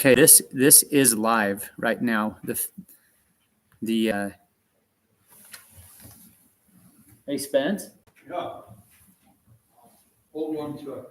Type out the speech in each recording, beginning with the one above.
Okay, this is live right now. Hey, Spence. Yeah. Hold on to it.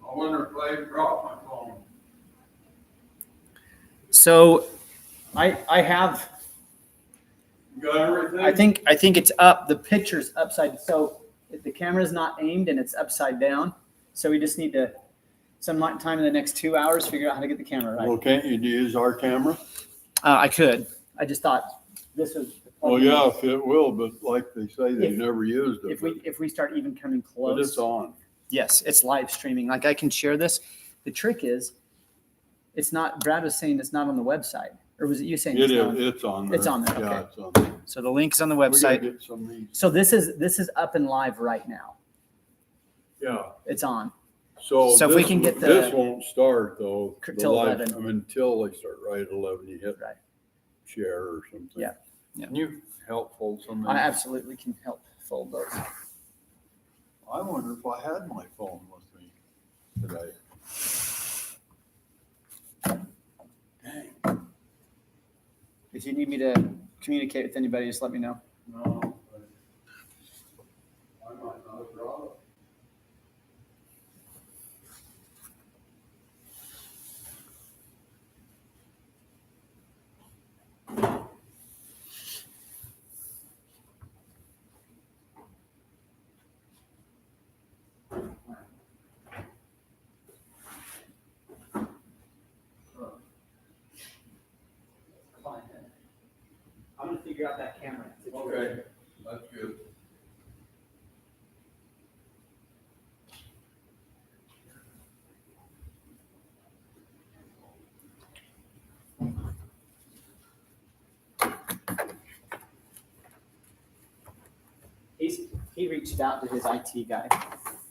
I wonder if they dropped my phone. So, I have. You got everything? I think it's up. The picture's upside. So if the camera's not aimed and it's upside down, so we just need to sometime in the next 2 hours figure out how to get the camera right. Well, can't you use our camera? I could. I just thought this was. Well, yeah, if it will, but like they say, they If- never used it. If we start even coming But close. it's on. Yes, it's live streaming. Like I can share this. The trick is, it's not. Brad was saying it's not on the website, or was it you saying It it's is. not? It's on there. It's on there, Yeah, okay. it's on there. So the link is on the We gotta website. get some of these. So this is up and live right now. Yeah. It's on. So if we can get this won't start though. the Till live- 11. I mean, until they start right at 11, you hit Right. share or something. Yeah. Yeah. Can you help fold some of I these? absolutely can help fold those. I wonder if I had my phone with me today. Dang. If you need me to communicate with anybody, just let me know. No. I might not have brought it. I'm gonna figure out that camera. Okay, that's good. He reached out to his IT guy,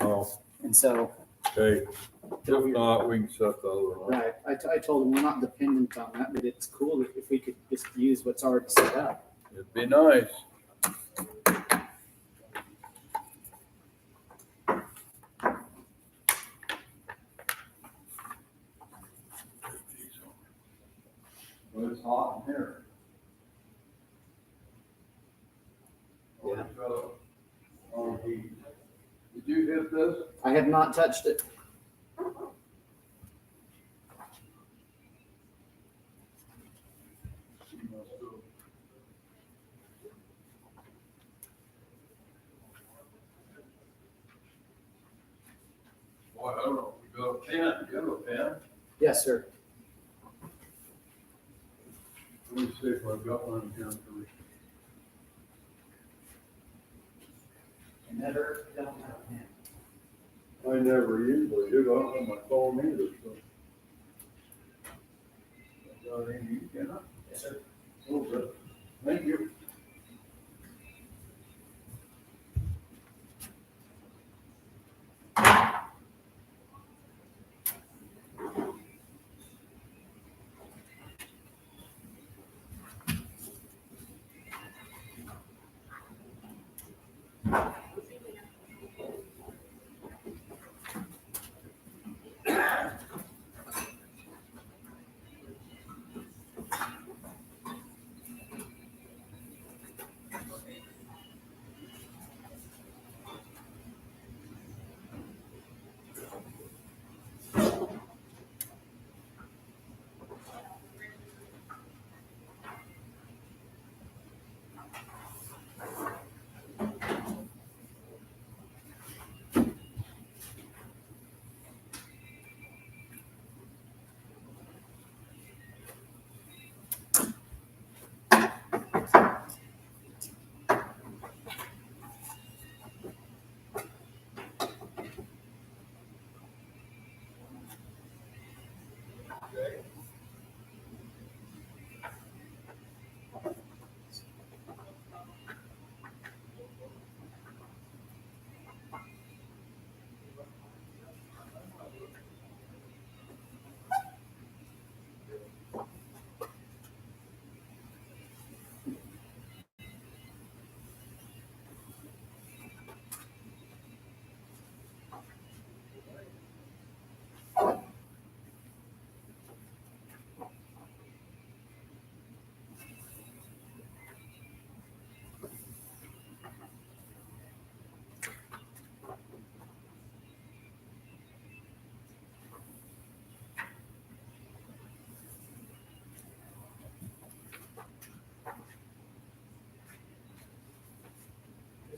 Oh, and so okay. If not, we can set the other one. right. I told him we're not dependent on that, but it's cool if we could just use what's already set up. It'd be nice. Well, it's hot in here. Yeah. Oh, heat. Did you hit this? I have not touched it. Boy, I don't know if we got a pen. You have a pen? Yes, sir. Let me see if I've got one here. Never don't have a pen. I never usually do. I don't have my phone either, so. Got any, you cannot? Yes, sir. Oh, good. Thank you.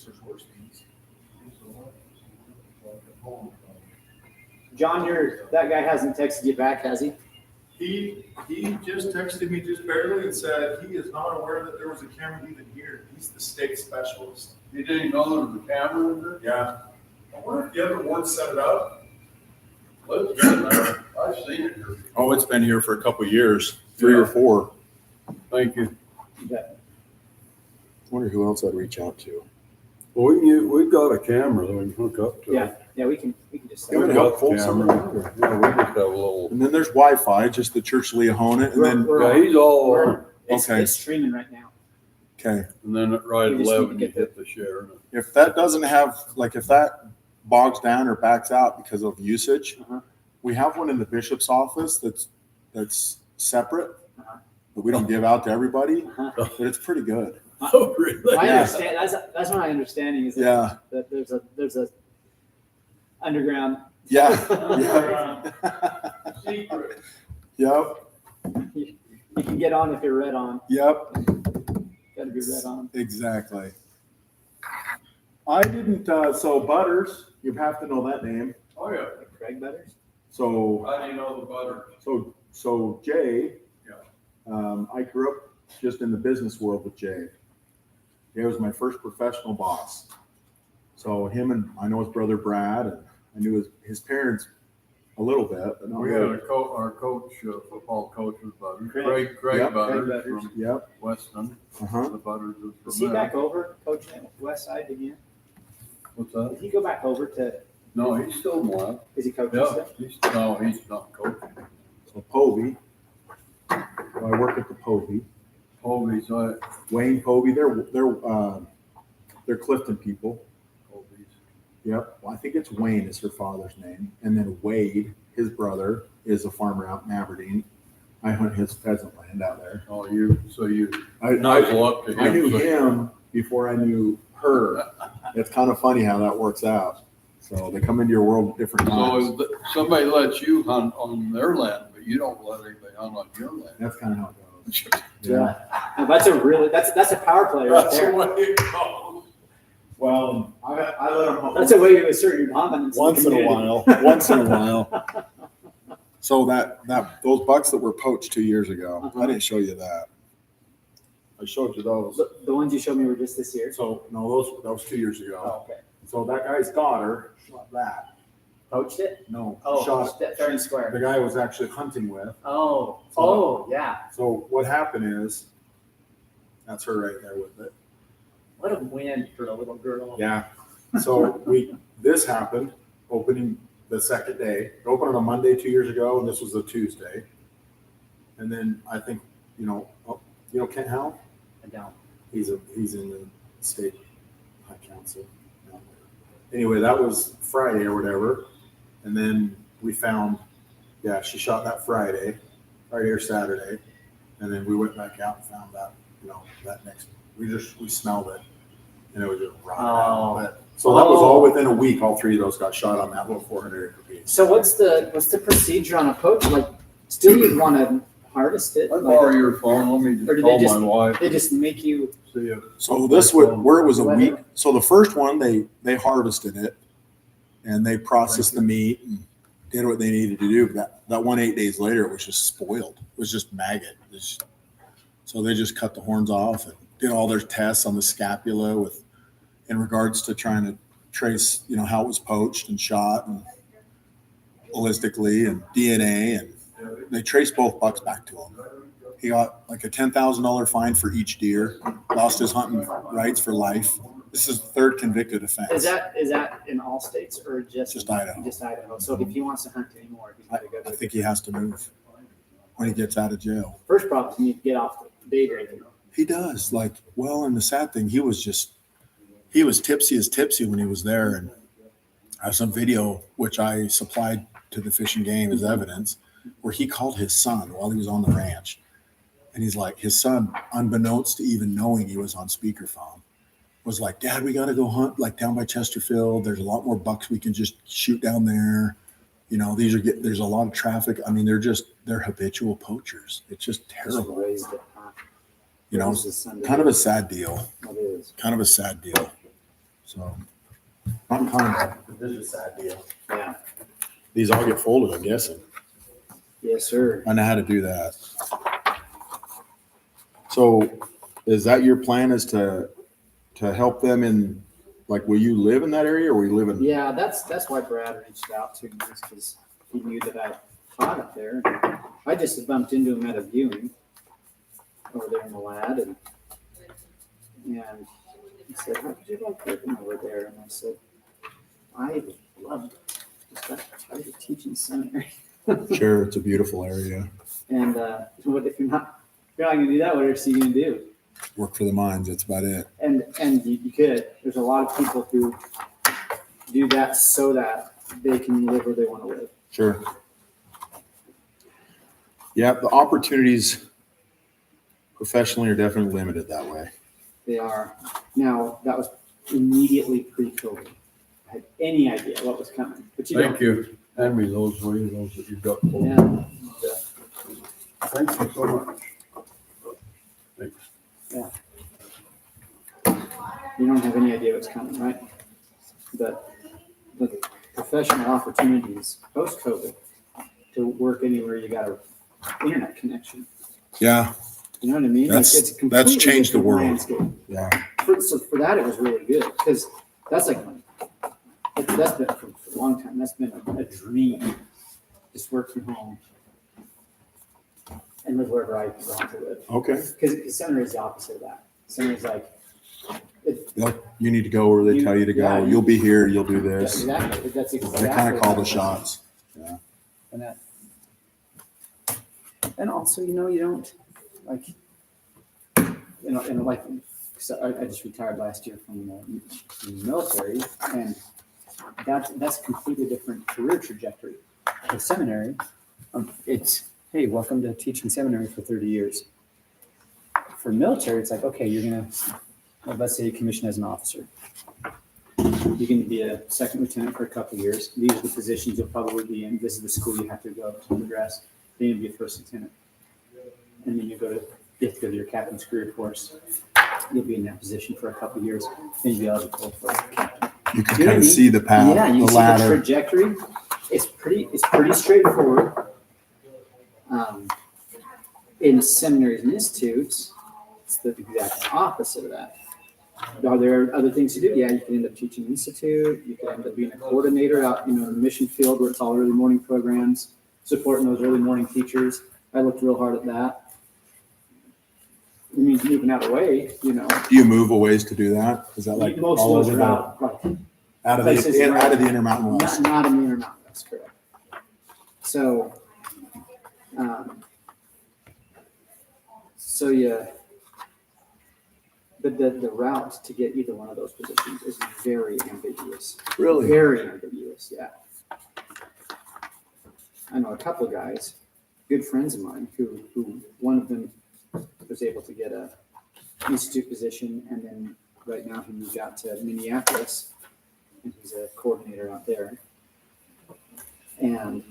there's worse things. John, that guy hasn't texted you back, has he? He just texted me just barely and said he is not aware that there was a camera even here. He's the state specialist. You didn't know there was a camera in there? Yeah. I wonder if the other ward set it up. Well, it's been there. I've seen it here. Oh, it's been here for a couple of years, 3 or 4. Thank you. Wonder who else I'd reach out to. Well, we've got a camera that we can hook up to. Yeah, we can just. It would help hold some of camera. Yeah, we just have a little. And then there's Wi-Fi, just the Church Leahona, and then Yeah, he's all on. Okay. It's streaming right now. okay. And then at right We just need to 11, you get hit the share. If that doesn't have if that bogs down or backs out because of usage, Uh-huh. we have one in the bishop's office that's separate, Uh-huh. but we don't give out to everybody. Uh-huh. But it's pretty good. Oh, really? I Yeah. understand. That's my understanding is that, Yeah. that there's a underground. Yeah. Secret. Yep. You can get on if you're red on. Yep. Got to be red on. Exactly. I didn't. So Butters, you have to know that name. Oh, yeah. Like Craig Butters. So How do you know the butter? So Jay. Yeah. I grew up just in the business world with Jay. Jay was my first professional boss. So him and I know his brother Brad, and I knew his parents a little bit, but not We had really. our coach, football coach was Butters. Craig. Craig Yep. Butters Craig Butters. from Yep. Weston. Uh-huh. The Butters was Is from he there. back over coaching at West Side again? What's that? Did he go back over to? No, he's still in one. Is he coaching Yeah, still? he's not coaching. So Povey. So I work at the Povey. Povey's, Wayne Povey. They're Clifton people. Povey's. Yep. Well, I think it's Wayne is her father's name. And then Wade, his brother, is a farmer out in Aberdeen. I hunt his pheasant land out there. Oh, I nuzzle up to him. I knew so- him before I knew her. It's kind of funny how that works out. So they come into your world at different times. So somebody lets you hunt on their land, but you don't let anybody hunt on your land. That's kind of how it goes. Yeah. That's a power play right That's the there. way it goes. Well, I let them That's a way to assert your dominance. once in a community. while. Once in a while. So those bucks that were poached 2 years ago, Uh-huh. I didn't show you that. I showed you those. The ones you showed me were just this year. So no, that was 2 years ago. Oh, okay. So that guy's daughter shot that. Poached it? No, Oh, shot that fair and square. the guy I was actually hunting with. Oh, yeah. So what happened is, that's her right there with it. What a win for a little girl. Yeah. So this happened opening the second day. It opened on a Monday 2 years ago, and this was a Tuesday. And then I think, Kent Howell? I don't. He's in the state high council. Anyway, that was Friday or whatever. And then we found, she shot that Friday or Saturday. And then we went back out and found that, that next, we smelled it and it was just rotten out. But, so that was all within a week. All 3 of those got shot on that little 400 acre piece. So what's the procedure on a poach? Like, still you'd want to harvest it? I Like, borrow your phone, let me Or just did they call just- my wife. they just make you. See if. So where it was a week. So the first one, they harvested it and they processed the meat and did what they needed to do. But that one 8 days later, it was just spoiled. It was just maggot. So they just cut the horns off and did all their tests on the scapula in regards to trying to trace, how it was poached and shot and ballistically and DNA. And they traced both bucks back to him. He got like a $10,000 fine for each deer, lost his hunting rights for life. This is the 3rd convicted offense. Is that in all states or just Idaho? Just Idaho. So if he wants to hunt anymore, he's got to go I to. think he has to move when he gets out of jail. First problem is you need to get off the day drinking. He does. And the sad thing, he was tipsy as tipsy when he was there. And I have some video, which I supplied to the Fish and Game as evidence, where he called his son while he was on the ranch. And he's like, his son, unbeknownst to even knowing he was on speakerphone, was like, Dad, we got to go hunt down by Chesterfield. There's a lot more bucks we can just shoot down there. There's a lot of traffic. I mean, they're habitual poachers. It's just terrible. Raised it, huh? Kind of a sad deal. It is. Kind of a sad deal. So, not kind This is a sad deal. Yeah. these all get folded, I'm guessing. Yes, sir. I know how to do that. So is that your plan, is to help them in, like, will you live in that area or will you live in? Yeah, that's why Brad reached out to me, because he knew that I taught up there. I just had bumped into him at a viewing over there in the lad, and he said, "How could you like living over there?" And I said, "I would love to just got tired of teaching seminary." Sure, it's a beautiful area. And what if you're not going to do that? What else are you going to do? Work for the mines, that's about it. And you could. There's a lot of people who do that so that they can live where they want to live. Sure. Yeah, the opportunities professionally are definitely limited that way. They are. Now, that was immediately pre-COVID. I had any idea what was coming, but you Thank don't. you. Hand me those, will you, those that you've got. Yeah. Thank you so much. Thanks. You don't have any idea what's coming, right? But the professional opportunities post-COVID to work anywhere you got an internet connection. Yeah, You know what I mean? That's- a completely that's changed the different world. landscape. yeah. So for that, it was really good, because that's like, that's been for a long time. That's been a dream. Just work from home and live wherever I want to live. Okay. Because seminary is the opposite of that. Seminary is like, You need to go where they tell you to go. Yeah, You'll be here, you'll do yeah, this. exactly. That's exactly. They kind of call the what- shots. Yeah. And that, and also, you don't like, like, so I just retired last year from the military, and that's a completely different career trajectory. The seminary, it's, hey, welcome to teaching seminary for 30 years. For military, it's like, okay, you're gonna, let's say you commission as an officer. You're going to be a second lieutenant for a couple of years. These are the positions you'll probably be in. This is the school you have to go to progress. Then you'll be a first lieutenant. And then you have to go to your captain's career course. You'll be in that position for a couple of years. Then you'll be eligible for captain. You can You know what I kind of mean? see the path, Yeah, you the see the ladder. trajectory. It's pretty straightforward. In seminaries and institutes, it's the exact opposite of that. Are there other things to do? Yeah, you can end up teaching institute. You can end up being a coordinator out, in the mission field where it's all early morning programs, supporting those early morning teachers. I looked real hard at that. It means moving out of the way, Do you move a ways to do that? Is that like most all of those over are out, like, out of places the around- out of the Intermountain West? not in the Intermountain, that's correct. So, yeah, but the route to get either one of those positions is very ambiguous. Really? Very ambiguous, yeah. I know a couple of guys, good friends of mine, who one of them was able to get a institute position, and then right now he moved out to Minneapolis, and he's a coordinator out there. And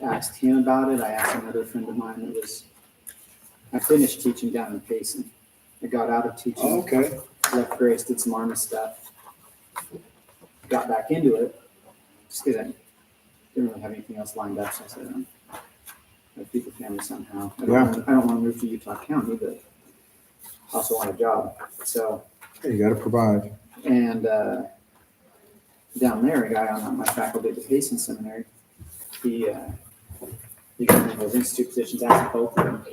I asked him about it. I asked another friend of mine I finished teaching down in Payson. I got out of teaching. Oh, okay. Left Grace, did some Army stuff. Got back into it just because I didn't really have anything else lined up. So I said, I'd feed the family somehow. I don't want to move to Utah County, but I also want a job. So, Hey, you got to provide. and down there, a guy on my faculty at the Payson Seminary, he got one of those institute positions. Asked both of them,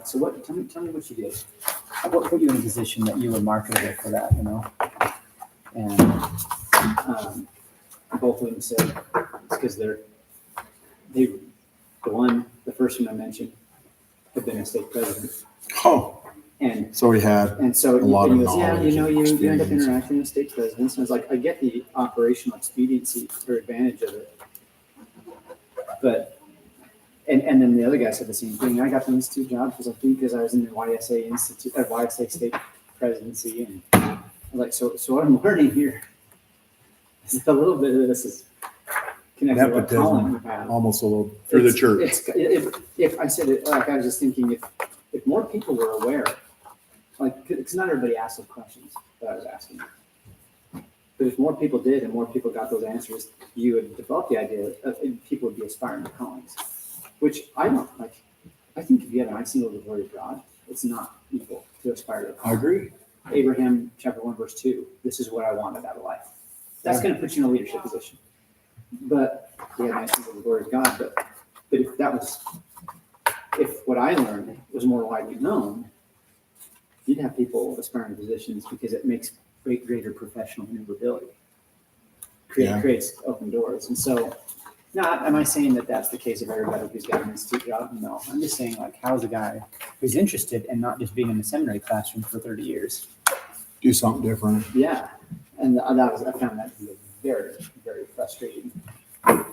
so what? Tell me what you did. What put you in a position that you were marketable for that? And both of them said it's because the first one I mentioned had been a state president, Oh, and so he had so a lot he of goes, knowledge you and end up experience. interacting with state presidents. And I was like, I get the operational expediency or advantage of it, but and then the other guy said the same thing. I got the institute job because I was in the YSA institute, YSA state presidency, and I was like, so what I'm learning here is a little bit of this is connected to what Colin Nepotism, had. almost a little through the church. If I said it, like I was just thinking, if more people were aware, like, because not everybody asked those questions that I was asking, But if more people did and more people got those answers, you would develop the idea of people would be aspiring to callings, which I don't like. I think if you have an I single the glory of God, it's not equal to aspire to a I calling. agree. Abraham chapter 1, verse 2, this is what I wanted out of life. That's going to put you in a leadership position. But yeah, I single the glory of God. But if what I learned was more widely known, you'd have people aspiring to positions because it makes greater professional maneuverability. Creates open doors. And so, now, am I saying that that's the case of everybody who's got an institute job? No. I'm just saying, like, how's a guy who's interested in not just being in the seminary classroom for 30 years? Do something different. Yeah. And I found that to be very, very frustrating. And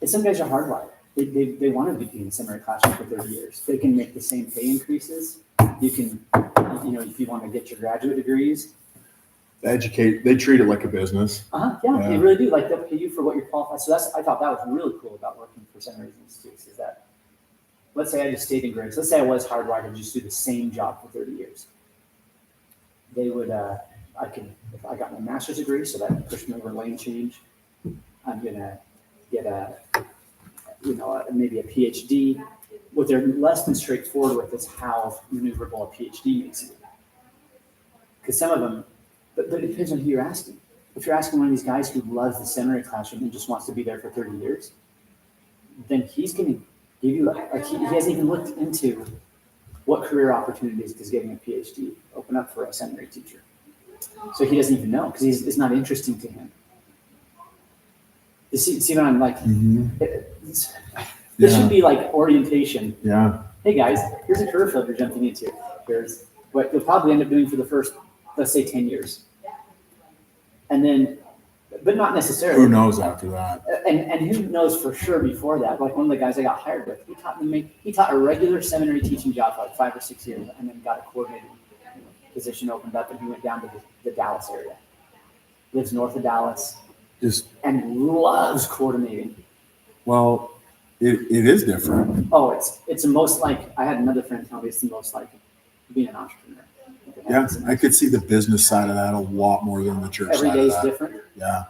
some guys are hardwired. They want to be in the seminary classroom for 30 years. They can make the same pay increases. You can, if you want to get your graduate degrees. They treat it like a business. Yeah, they really do. Like, they'll pay you for what you're qualified. So I thought that was really cool about working for seminaries and institutes is that, let's say I just stayed in Grace. Let's say I was hardwired to just do the same job for 30 years. They would, if I got my master's degree, so that pushed me over lane change. I'm going to get maybe a PhD. What they're less than straightforward with is how maneuverable a PhD makes you. Because some of them, but it depends on who you're asking. If you're asking one of these guys who loves the seminary classroom and just wants to be there for 30 years, then he's going to give you, he hasn't even looked into what career opportunities does getting a PhD open up for a seminary teacher. So he doesn't even know because it's not interesting to him. You see what I'm like? Mm-hmm. This should be like orientation. Yeah. Hey guys, here's a career field you're jumping into. Here's what you'll probably end up doing for the first, let's say, 10 years. And then, but not necessarily. Who knows after that? And who knows for sure before that? Like one of the guys I got hired with, he taught a regular seminary teaching job for like 5 or 6 years, and then got a coordinated position opened up, and he went down to the Dallas area. Lives north of Dallas, and loves coordinating. Well, it is different. Oh, it's the most like, I had another friend tell me it's the most like being an entrepreneur. Yeah, I could see the business side of that a lot more than the church Every side day of is that. different. Yeah.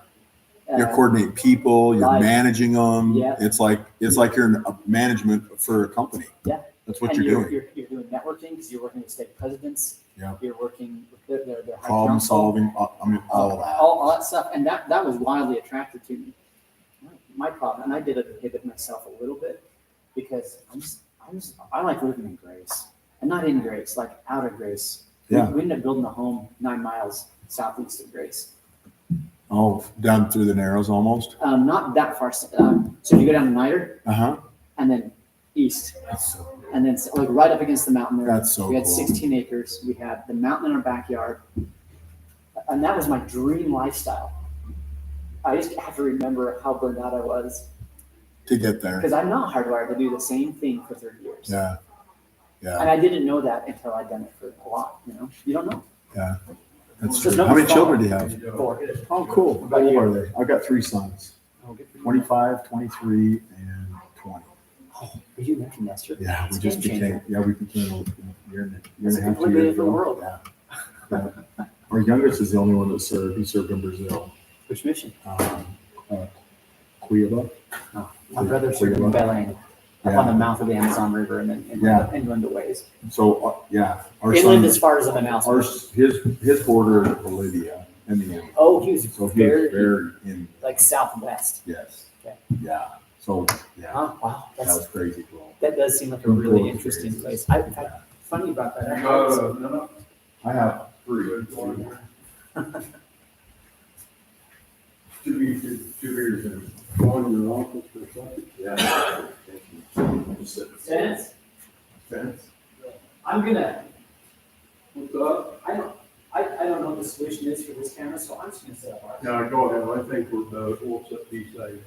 You're coordinating people, you're managing them. Yeah. It's like you're in a management for a company. Yeah. That's what and you're doing. You're doing networking because you're working with state presidents. Yeah. You're working with their high Problem council. solving, all of that. All that stuff. And that was wildly attractive to me. My problem, and I did inhibit myself a little bit because I like living in Grace. And not in Grace, like out of Grace. Yeah. We ended up building a home 9 miles southeast of Grace. Oh, down through the Narrows almost? Not that far. So you go down to Niter, and then east. That's so cool. And then like right up against the mountain there. That's so We had cool. 16 acres. We had the mountain in our backyard. And that was my dream lifestyle. I used to have to remember how burned out I was. To get there. Because I'm not hardwired to do the same thing for 30 years. Yeah. Yeah. And I didn't know that until I'd done it for a lot, You don't know. Yeah. That's There's true. no How many fault. children do you have? 4. Oh, cool. How old are they? I've got 3 sons. Oh, good for you. 25, 23, and 20. Oh, are you an empty nester? Yeah, It's we a game changer. became a year and It's a a half, 2 completely years different ago. world. Yeah. Our youngest is the only one that served. He served in Brazil. Which mission? Cuiabá. Oh, my brother served in Belém, up on the mouth of the Amazon River, and then inland a ways. So our Inland son, as far as the mouse. his border is Bolivia in the end. Oh, he was So he was very very in. like southwest. Yes. Okay. Yeah. So yeah, Oh, wow, that was crazy cool. that does seem like a Cool really interesting experience. place. Funny about that. No. I have 3. 2 years in. Go in your office for a second. Yeah. Dennis, Fence. I'm gonna. What's up? I don't know what the solution is for this camera, so I'm just gonna set up ours. No, go ahead. I think we'll be safe.